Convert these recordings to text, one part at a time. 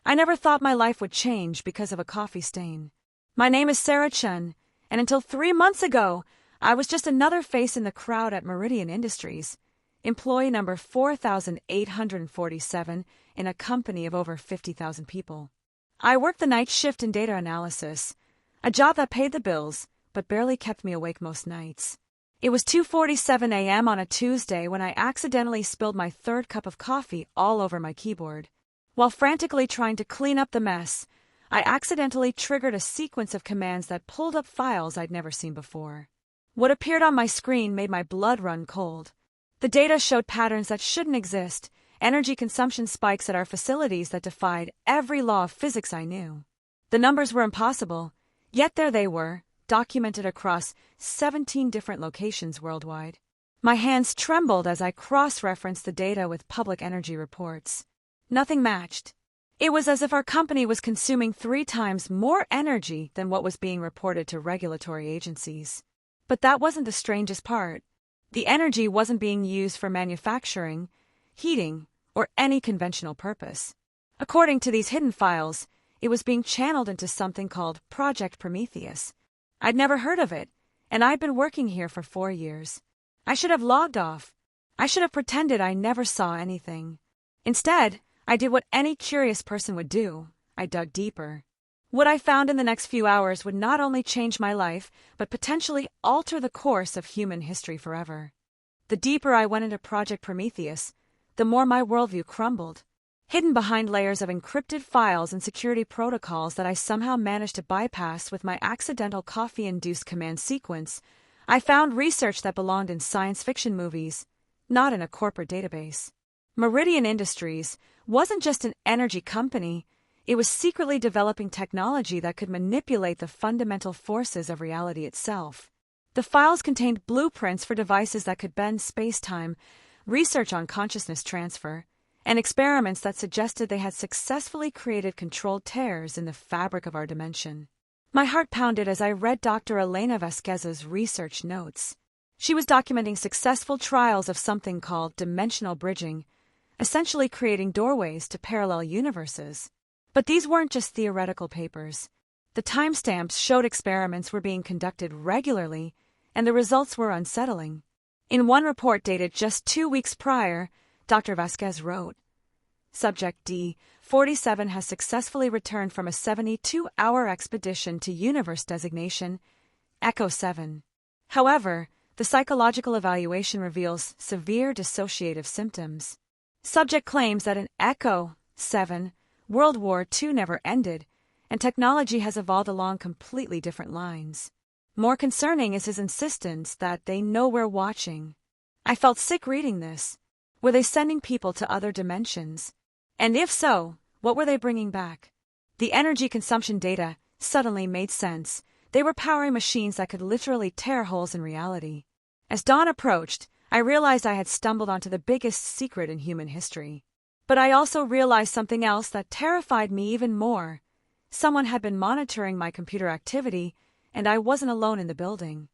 I never thought my life would change because of a coffee stain. My name is Sarah Chen, and until 3 months ago, I was just another face in the crowd at Meridian Industries, employee number 4,847 in a company of over 50,000 people. I worked the night shift in data analysis, a job that paid the bills, but barely kept me awake most nights. It was 2:47 a.m. on a Tuesday when I accidentally spilled my third cup of coffee all over my keyboard. While frantically trying to clean up the mess, I accidentally triggered a sequence of commands that pulled up files I'd never seen before. What appeared on my screen made my blood run cold. The data showed patterns that shouldn't exist, energy consumption spikes at our facilities that defied every law of physics I knew. The numbers were impossible, yet there they were, documented across 17 different locations worldwide. My hands trembled as I cross-referenced the data with public energy reports. Nothing matched. It was as if our company was consuming 3 times more energy than what was being reported to regulatory agencies. But that wasn't the strangest part. The energy wasn't being used for manufacturing, heating, or any conventional purpose. According to these hidden files, it was being channeled into something called Project Prometheus. I'd never heard of it, and I'd been working here for 4 years. I should have logged off. I should have pretended I never saw anything. Instead, I did what any curious person would do. I dug deeper. What I found in the next few hours would not only change my life, but potentially alter the course of human history forever. The deeper I went into Project Prometheus, the more my worldview crumbled. Hidden behind layers of encrypted files and security protocols that I somehow managed to bypass with my accidental coffee-induced command sequence, I found research that belonged in science fiction movies, not in a corporate database. Meridian Industries wasn't just an energy company, it was secretly developing technology that could manipulate the fundamental forces of reality itself. The files contained blueprints for devices that could bend space-time, research on consciousness transfer, and experiments that suggested they had successfully created controlled tears in the fabric of our dimension. My heart pounded as I read Dr. Elena Vasquez's research notes. She was documenting successful trials of something called dimensional bridging, essentially creating doorways to parallel universes. But these weren't just theoretical papers. The timestamps showed experiments were being conducted regularly, and the results were unsettling. In one report dated just 2 weeks prior, Dr. Vasquez wrote, Subject D-47 has successfully returned from a 72-hour expedition to universe designation, Echo 7. However, the psychological evaluation reveals severe dissociative symptoms. Subject claims that in Echo 7, World War II never ended, and technology has evolved along completely different lines. More concerning is his insistence that they know we're watching. I felt sick reading this. Were they sending people to other dimensions? And if so, what were they bringing back? The energy consumption data suddenly made sense. They were powering machines that could literally tear holes in reality. As dawn approached, I realized I had stumbled onto the biggest secret in human history. But I also realized something else that terrified me even more. Someone had been monitoring my computer activity, and I wasn't alone in the building.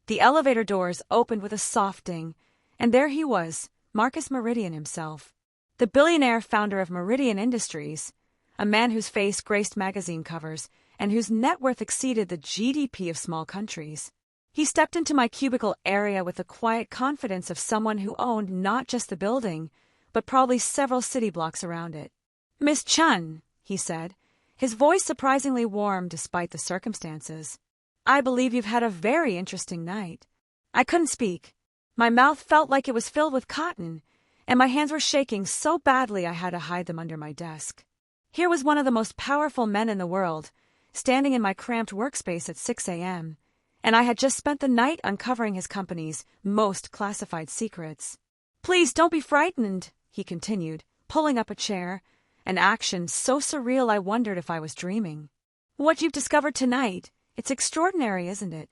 The elevator doors opened with a soft ding, and there he was, Marcus Meridian himself. The billionaire founder of Meridian Industries, a man whose face graced magazine covers and whose net worth exceeded the GDP of small countries. He stepped into my cubicle area with the quiet confidence of someone who owned not just the building, but probably several city blocks around it. "Miss Chen," he said, his voice surprisingly warm despite the circumstances. "I believe you've had a very interesting night." I couldn't speak. My mouth felt like it was filled with cotton, and my hands were shaking so badly I had to hide them under my desk. Here was one of the most powerful men in the world, standing in my cramped workspace at 6 a.m., and I had just spent the night uncovering his company's most classified secrets. "Please don't be frightened," he continued, pulling up a chair, an action so surreal I wondered if I was dreaming. "What you've discovered tonight, it's extraordinary, isn't it?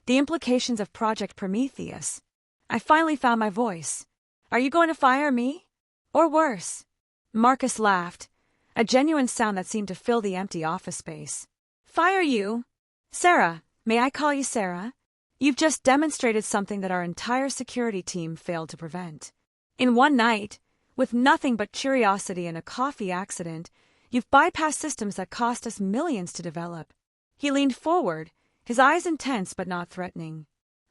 The implications of Project Prometheus." I finally found my voice. "Are you going to fire me? Or worse?" Marcus laughed, a genuine sound that seemed to fill the empty office space. "Fire you? Sarah, may I call you Sarah? You've just demonstrated something that our entire security team failed to prevent. In one night, with nothing but curiosity and a coffee accident, You've bypassed systems that cost us millions to develop. He leaned forward, his eyes intense but not threatening.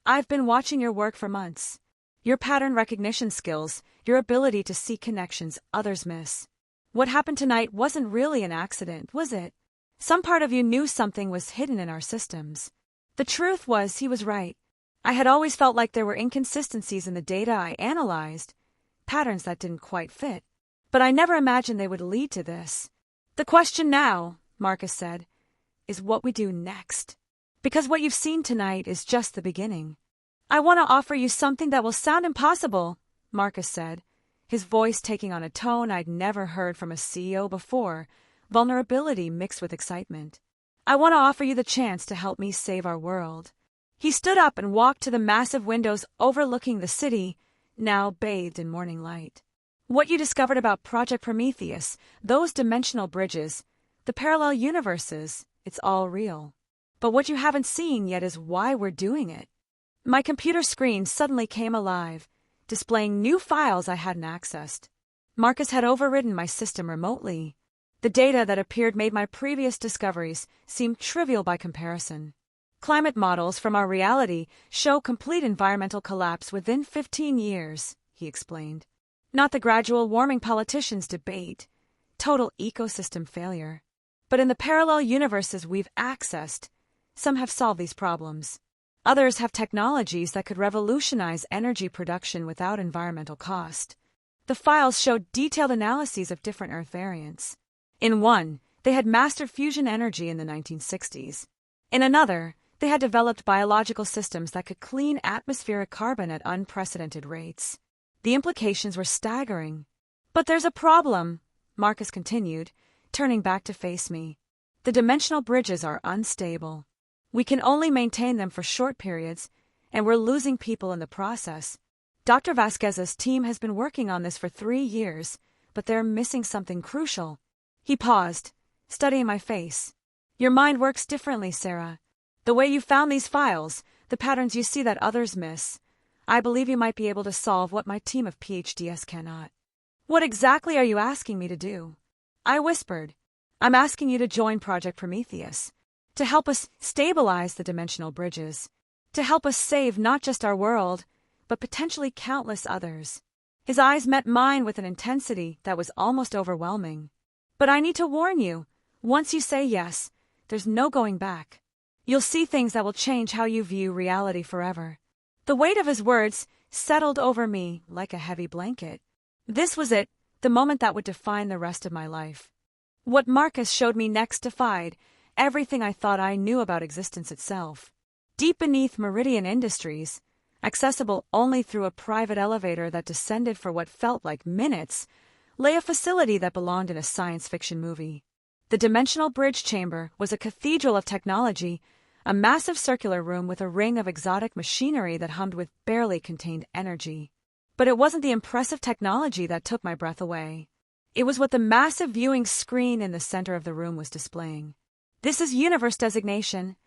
I've been watching your work for months. Your pattern recognition skills, your ability to see connections others miss. What happened tonight wasn't really an accident, was it? Some part of you knew something was hidden in our systems. The truth was, he was right. I had always felt like there were inconsistencies in the data I analyzed, patterns that didn't quite fit. But I never imagined they would lead to this. The question now, Marcus said, is what we do next. Because what you've seen tonight is just the beginning. I want to offer you something that will sound impossible, Marcus said, his voice taking on a tone I'd never heard from a CEO before, vulnerability mixed with excitement. I want to offer you the chance to help me save our world. He stood up and walked to the massive windows overlooking the city, now bathed in morning light. What you discovered about Project Prometheus, those dimensional bridges, the parallel universes, it's all real. But what you haven't seen yet is why we're doing it. My computer screen suddenly came alive, displaying new files I hadn't accessed. Marcus had overridden my system remotely. The data that appeared made my previous discoveries seem trivial by comparison. Climate models from our reality show complete environmental collapse within 15 years, he explained. Not the gradual warming politicians debate, total ecosystem failure. But in the parallel universes we've accessed, some have solved these problems. Others have technologies that could revolutionize energy production without environmental cost. The files showed detailed analyses of different Earth variants. In one, they had mastered fusion energy in the 1960s. In another, they had developed biological systems that could clean atmospheric carbon at unprecedented rates. The implications were staggering. But there's a problem, Marcus continued, turning back to face me. The dimensional bridges are unstable. We can only maintain them for short periods, and we're losing people in the process. Dr. Vasquez's team has been working on this for 3 years, but they're missing something crucial. He paused, studying my face. Your mind works differently, Sarah. The way you found these files, the patterns you see that others miss, I believe you might be able to solve what my team of PhDs cannot. What exactly are you asking me to do? I whispered. I'm asking you to join Project Prometheus. To help us stabilize the dimensional bridges, to help us save not just our world, but potentially countless others. His eyes met mine with an intensity that was almost overwhelming. But I need to warn you, once you say yes, there's no going back. You'll see things that will change how you view reality forever. The weight of his words settled over me like a heavy blanket. This was it, the moment that would define the rest of my life. What Marcus showed me next defied everything I thought I knew about existence itself. Deep beneath Meridian Industries, accessible only through a private elevator that descended for what felt like minutes, lay a facility that belonged in a science fiction movie. The dimensional bridge chamber was a cathedral of technology, a massive circular room with a ring of exotic machinery that hummed with barely contained energy. But it wasn't the impressive technology that took my breath away. It was what the massive viewing screen in the center of the room was displaying. This is universe designation,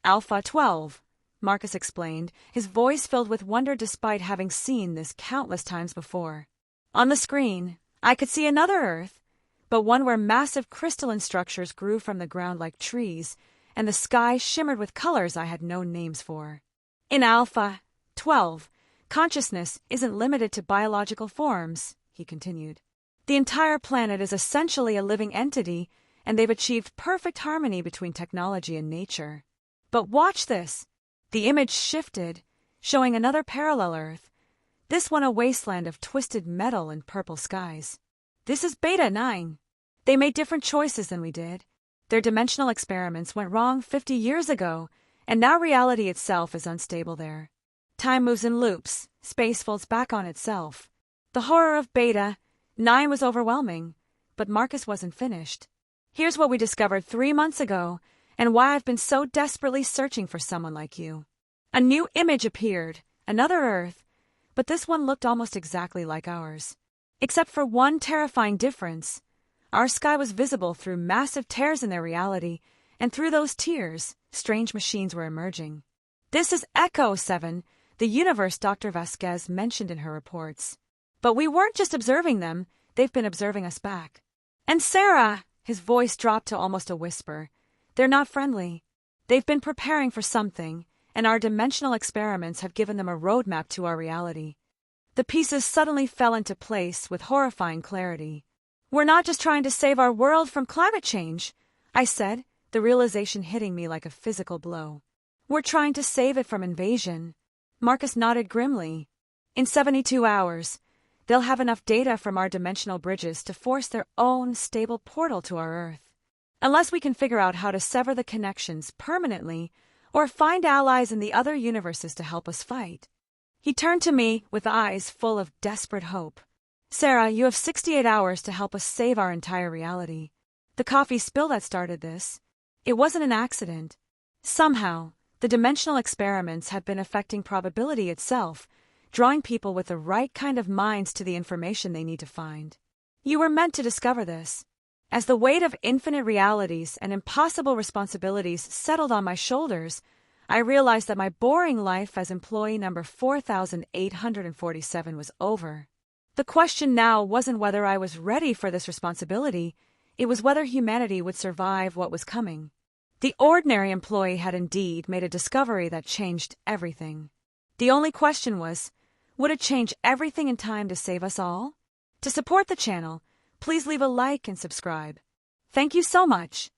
Alpha 12, Marcus explained, his voice filled with wonder despite having seen this countless times before. On the screen, I could see another Earth, but one where massive crystalline structures grew from the ground like trees, and the sky shimmered with colors I had no names for. In Alpha 12, consciousness isn't limited to biological forms, he continued. The entire planet is essentially a living entity, and they've achieved perfect harmony between technology and nature. But watch this. The image shifted, showing another parallel Earth, this one a wasteland of twisted metal and purple skies. This is Beta 9. They made different choices than we did. Their dimensional experiments went wrong 50 years ago, and now reality itself is unstable there. Time moves in loops, space folds back on itself. The horror of Beta 9 was overwhelming, but Marcus wasn't finished. Here's what we discovered 3 months ago, and why I've been so desperately searching for someone like you. A new image appeared, another Earth, but this one looked almost exactly like ours. Except for one terrifying difference. Our sky was visible through massive tears in their reality, and through those tears, strange machines were emerging. This is Echo 7, the universe Dr. Vasquez mentioned in her reports. But we weren't just observing them, they've been observing us back. And Sarah, His voice dropped to almost a whisper. They're not friendly. They've been preparing for something, and our dimensional experiments have given them a roadmap to our reality. The pieces suddenly fell into place with horrifying clarity. We're not just trying to save our world from climate change, I said, the realization hitting me like a physical blow. We're trying to save it from invasion. Marcus nodded grimly. In 72 hours, they'll have enough data from our dimensional bridges to force their own stable portal to our Earth. Unless we can figure out how to sever the connections permanently or find allies in the other universes to help us fight. He turned to me with eyes full of desperate hope. Sarah, you have 68 hours to help us save our entire reality. The coffee spill that started this. It wasn't an accident. Somehow, the dimensional experiments had been affecting probability itself, drawing people with the right kind of minds to the information they need to find. You were meant to discover this. As the weight of infinite realities and impossible responsibilities settled on my shoulders, I realized that my boring life as employee number 4,847 was over. The question now wasn't whether I was ready for this responsibility, it was whether humanity would survive what was coming. The ordinary employee had indeed made a discovery that changed everything. The only question was, would it change everything in time to save us all? To support the channel, please leave a like and subscribe. Thank you so much.